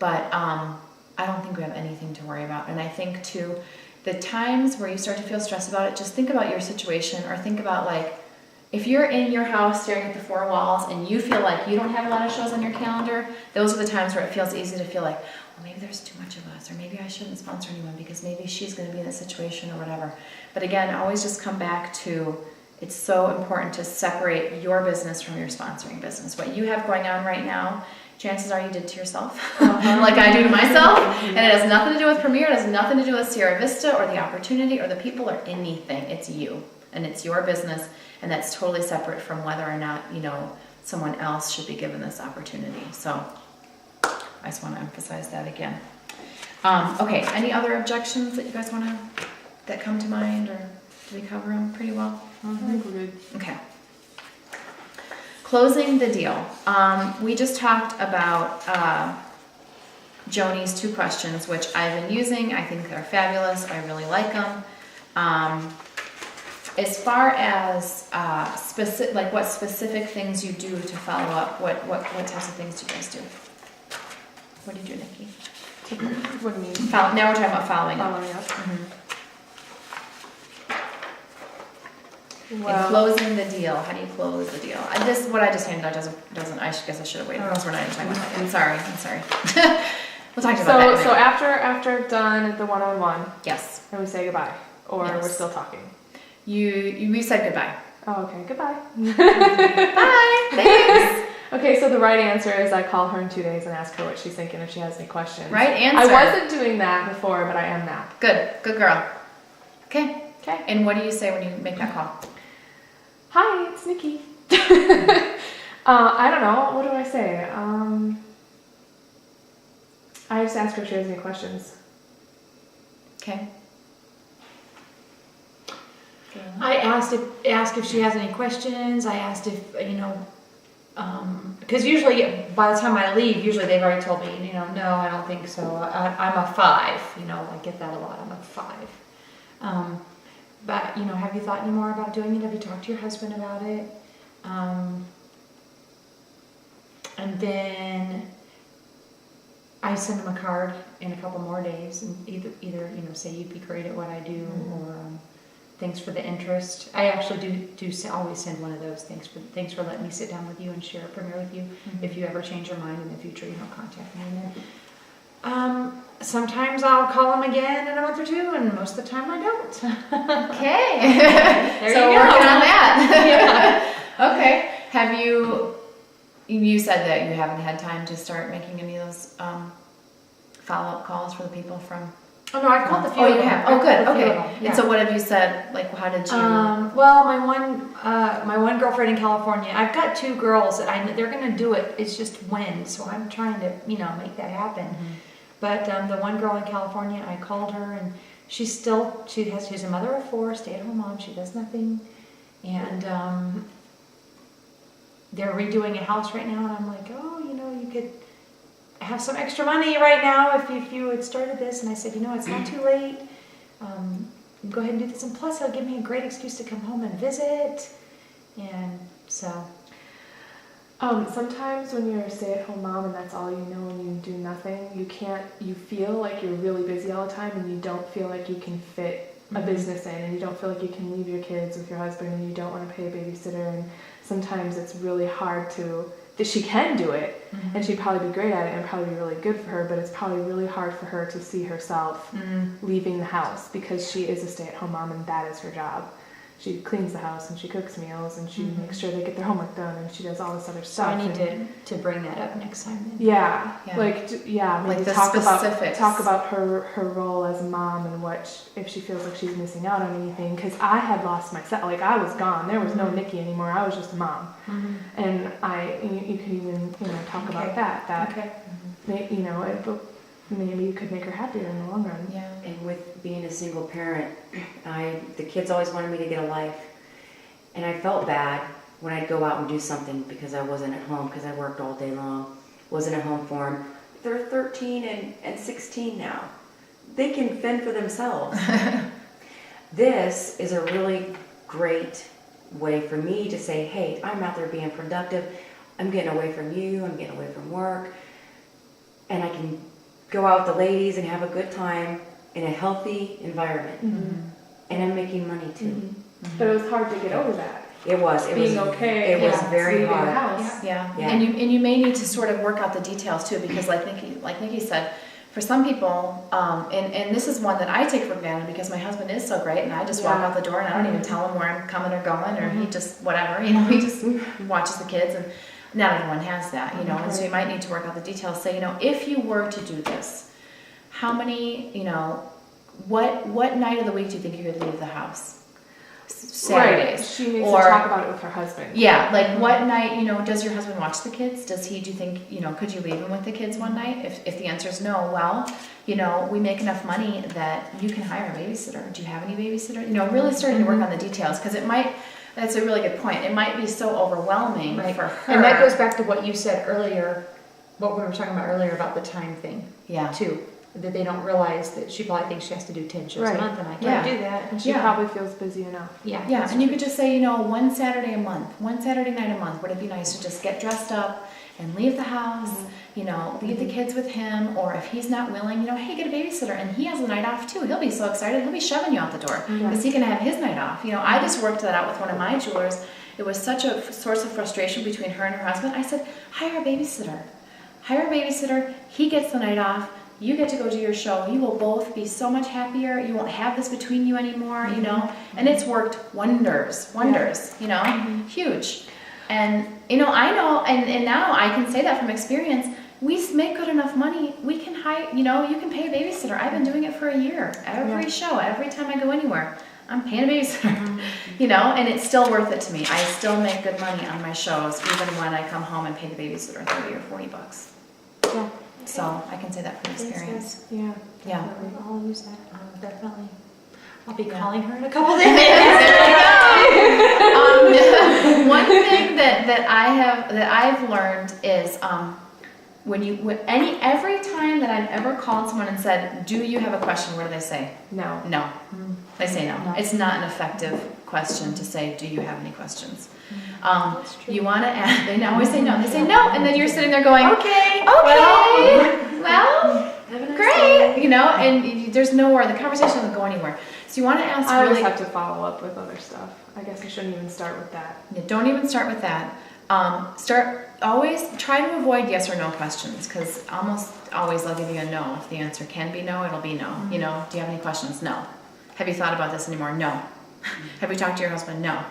But I don't think we have anything to worry about. And I think too, the times where you start to feel stressed about it, just think about your situation, or think about like, if you're in your house staring at the four walls and you feel like you don't have a lot of shows on your calendar, those are the times where it feels easy to feel like, well, maybe there's too much of us, or maybe I shouldn't sponsor anyone because maybe she's going to be in this situation or whatever. But again, always just come back to, it's so important to separate your business from your sponsoring business. What you have going on right now, chances are you did to yourself, like I do to myself, and it has nothing to do with Premier, it has nothing to do with Sierra Vista or the opportunity or the people or anything. It's you, and it's your business, and that's totally separate from whether or not, you know, someone else should be given this opportunity. So I just want to emphasize that again. Okay, any other objections that you guys want to, that come to mind, or did we cover them pretty well? I think we're good. Okay. Closing the deal. We just talked about Joni's 2 questions, which I've been using. I think they're fabulous. I really like them. As far as specific, like what specific things you do to follow up, what types of things do you guys do? What do you do, Nikki? What do you mean? Now we're talking about following up. Following up. Mm-hmm. Well, And closing the deal. How do you close the deal? What I just handed out doesn't. I guess I should have waited because we're not even talking about that. I'm sorry. We'll talk about that. So after done the one-on-one, Yes. and we say goodbye, or Yes. we're still talking. We said goodbye. Oh, okay. Goodbye. Bye. Thanks. Okay, so the right answer is I call her in 2 days and ask her what she's thinking if she has any questions. Right answer. I wasn't doing that before, but I am now. Good girl. Okay. Okay. And what do you say when you make that call? Hi, it's Nikki. I don't know. What do I say? I just ask her if she has any questions. Okay. I asked if she has any questions. I asked if, because usually by the time I leave, usually they've already told me, no, I don't think so. I'm a 5, I get that a lot. I'm a 5. But, have you thought any more about doing it? Have you talked to your husband about it? And then I send him a card in a couple more days, and either say you'd be great at what I do, or thanks for the interest. I actually do always send one of those. Thanks for letting me sit down with you and share a Premier with you. If you ever change your mind in the future, contact me. And then, sometimes I'll call him again in a month or 2, and most of the time I don't. Okay. There So you go. working on that. Okay. Have you said that you haven't had time to start making any of those follow-up calls for the people from... Oh no, I've called a few. Oh, of you them. have? I've Oh, good. called a few Okay. of them, yeah. And so what have you said? Like, how did you... Well, my one girlfriend in California, I've got 2 girls that they're going to do it. It's just when. So I'm trying to, make that happen. But the one girl in California, I called her, and she's a mother of 4, stay-at-home mom. She does nothing. And they're redoing a house right now, and I'm like, oh, you could have some extra money right now if you had started this. And I said, it's not too late. Go ahead and do this, and plus it'll give me a great excuse to come home and visit. And so Sometimes when you're a stay-at-home mom and that's all you know and you do nothing, you feel like you're really busy all the time, and you don't feel like you can fit a business in, and you don't feel like you can leave your kids with your husband, and you don't want to pay a babysitter, and sometimes it's really hard that she can do it, and she'd probably be great at it and probably be really good for her, but it's probably really hard for her to see herself leaving the house, because she is a stay-at-home mom and that is her job. She cleans the house and she cooks meals and she makes sure they get their homework done and she does all this other so stuff. I need to bring that up next time then. Yeah. Yeah. Maybe the talk specifics. about her role as a mom and if she feels like she's missing out on anything. Because I had lost myself, like I was gone. There was no Nikki anymore. I was just a mom, and you could even talk about that. Maybe you could make her happier in the long run. Yeah. And with being a single parent, the kids always wanted me to get a life. And I felt bad when I'd go out and do something because I wasn't at home, because I worked all day long, wasn't at home for them. They're 13 and 16 now. They can fend for themselves. This is a really great way for me to say, hey, I'm out there being productive. I'm getting away from you. I'm getting away from work. and I can go out with the ladies and have a good time in a healthy environment. And I'm making money too. But it was hard to get over that. It was. It Being was okay. It was yeah, very leaving hard. the house. Yeah. Yeah. And you may need to sort of work out the details too, because like Nikki said, for some people, and this is one that I take for granted because my husband is so great, and I just walk Yeah. out the door and I don't even tell him where I'm coming or going, or he just whatever, you know, he just watches the kids, and not everyone has that, you know, and so you might need to work out the details. Say, you know, if you were to do this, how many, you know, what night of the week do you think you could leave the house? Saturdays. Right. She needs Or- to talk about it with her husband. Yeah, like what night, you know, does your husband watch the kids? Do you think, you know, could you leave him with the kids one night? If the answer is no, well, you know, we make enough money that you can hire a babysitter. Do you have any babysitter? You know, really starting to work on the details, because that's a really good point. It might be so overwhelming Right. for her. And that goes back to what you said earlier, what we were talking about earlier about the time thing Yeah. too. That they don't realize that she probably thinks she has to do 10 shows Right. a month, and I Yeah. can't do that. And she Yeah. probably feels busy enough. Yeah. Yeah, and you could just say, you know, one Saturday a month, one Saturday night a month. Would it be nice to just get dressed up and leave the house, you know, leave the kids with him, or if he's not willing, you know, hey, get a babysitter, and he has a night off too. He'll be so excited, he'll be shoving you out the door because he can have his night off. You know, I just worked that out with one of my jewelers. It was such a source of frustration between her and her husband. I said, hire a babysitter. Hire a babysitter, he gets the night off. You get to go do your show. You will both be so much happier. You won't have this between you anymore, you know? And it's worked wonders, you know? Huge. And, you know, I know, and now I can say that from experience, we make good enough money, we can hire, you know, you can pay a babysitter. I've been doing it for a year. Every show, every time I go anywhere, I'm paying a babysitter, you know? And it's still worth it to me. I still make good money on my shows, even when I come home and pay the babysitter $30 or $40. Yeah. So I can say that from Thanks, experience. Yeah. Yeah. I'll use that, definitely. I'll be Yeah. calling her in a couple days. One thing that I've learned is every time that I've ever called someone and said, "Do you have a question?" What do they say? No. No. They say no. No. It's not an effective question to say, "Do you have any questions?" That's true. You want to ask. They always say no. They say no, and then you're sitting there going, Okay. well, Have a nice great, day. you know, and there's nowhere, the conversation doesn't go anywhere. So you want to ask I always really, have to follow up with other stuff. I guess I shouldn't even start with that. yeah, don't even start with that. Always try to avoid yes or no questions, because almost always they'll give you a no. If the answer can be no, it'll be no. You know, do you have any questions? No. Have you thought about this anymore? No. Have you talked to your husband? No.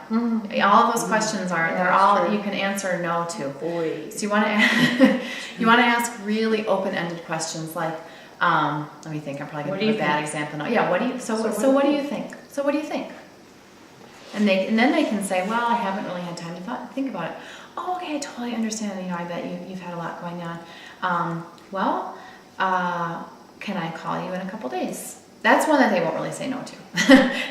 All of those questions they're all you can answer no to. So you want to ask really open-ended questions like, let me think. I'm probably going to What do give a you bad think? example now. Yeah. What do you? So what do you think? So what do you think? And then they can say, well, I haven't really had time to think about it. Oh, okay, I totally understand. You know, I bet you've had a lot going on. Can I call you in a couple days? That's one that they won't really say no to.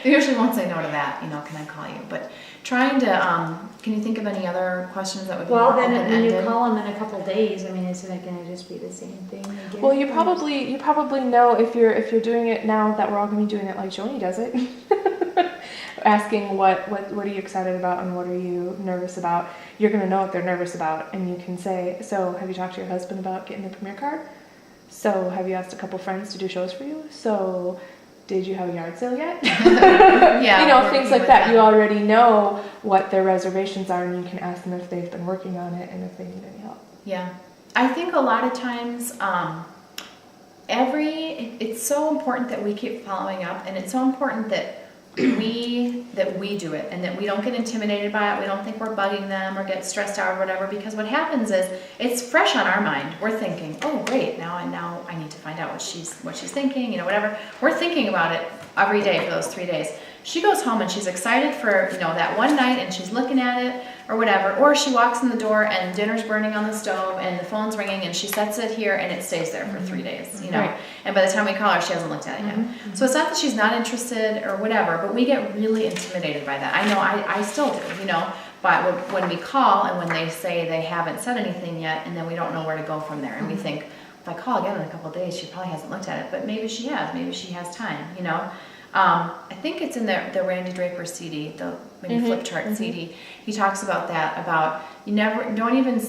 They usually won't say no to that. You know, can I call you? But trying to, can you think of any other questions that would be Well, more then when you open-ended? call them in a couple days, I mean, isn't it going to just be the same thing again? Well, you probably know if you're doing it now that we're all going to be doing it like Joni does it. Asking what are you excited about and what are you nervous about? You're going to know what they're nervous about, and you can say, so have you talked to your husband about getting the premiere card? So have you asked a couple friends to do shows for you? So did you have a yard sale yet? Yeah, you know, working things like with that. them. You already know what their reservations are, and you can ask them if they've been working on it and if they need any help. Yeah, I think a lot of times, it's so important that we keep following up, and it's so important that we do it, and that we don't get intimidated by it. We don't think we're bugging them or get stressed out or whatever, because what happens is it's fresh on our mind. We're thinking, oh great, now I need to find out what she's thinking, you know, whatever. We're thinking about it every day for those 3 days. She goes home and she's excited for, you know, that one night, and she's looking at it or whatever, or she walks in the door and dinner's burning on the stove and the phone's ringing and she sets it here and it stays there for 3 days, you know. Right. And by the time we call her, she hasn't looked at it yet. So it's not that she's not interested or whatever, but we get really intimidated by that. I know I still do, you know, but when we call and when they say they haven't said anything yet, and then we don't know where to go from there, and we think, if I call again in a couple of days, she probably hasn't looked at it, but maybe she has time, you know. I think it's in the Randy Draper CD, the maybe flip chart CD. He talks about that, about don't even